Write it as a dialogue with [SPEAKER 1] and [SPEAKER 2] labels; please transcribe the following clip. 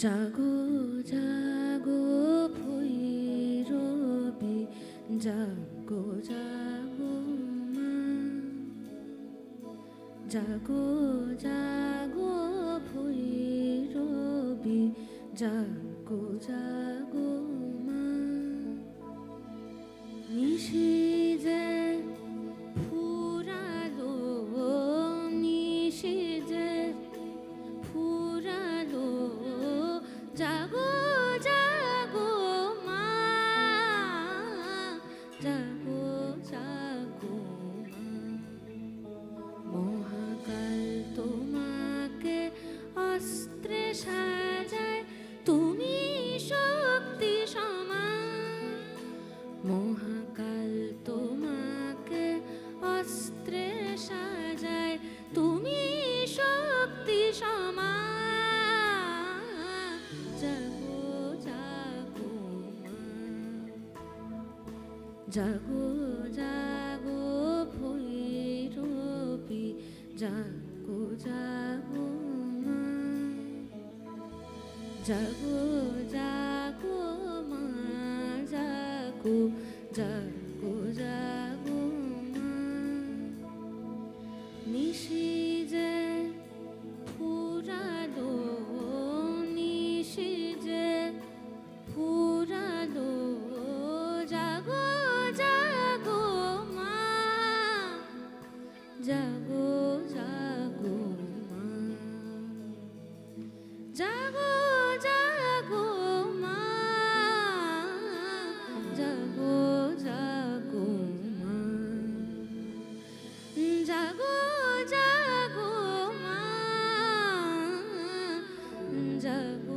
[SPEAKER 1] জাগো জাগো ভৈরবী, জাগো জাগো মা। জাগো জাগো ভৈরবী, জাগো জাগো মা। নিশি যে ফুরালো, নিশি যে ফুরালো, জাগো জাগো মা। জাগো জাগো মা। মহাকাল তোমাকে অস্ত্রে সাজায়, তুমি শক্তি সমান। মহাকাল তোমাকে অস্ত্রে সাজায়, তুমি শক্তি সমান। জাগো জাগো মা। জাগো জাগো ভৈরবী, জাগো জাগো মা। জাগো জাগো মা, জাগো জাগো জাগো মা। নিশি যে ফুরালো, নিশি যে ফুরালো, জাগো জাগো মা। জাগো জাগো মা। জাগো জাগো মা। জাগো জাগো মা। জাগো জাগো মা। জাগো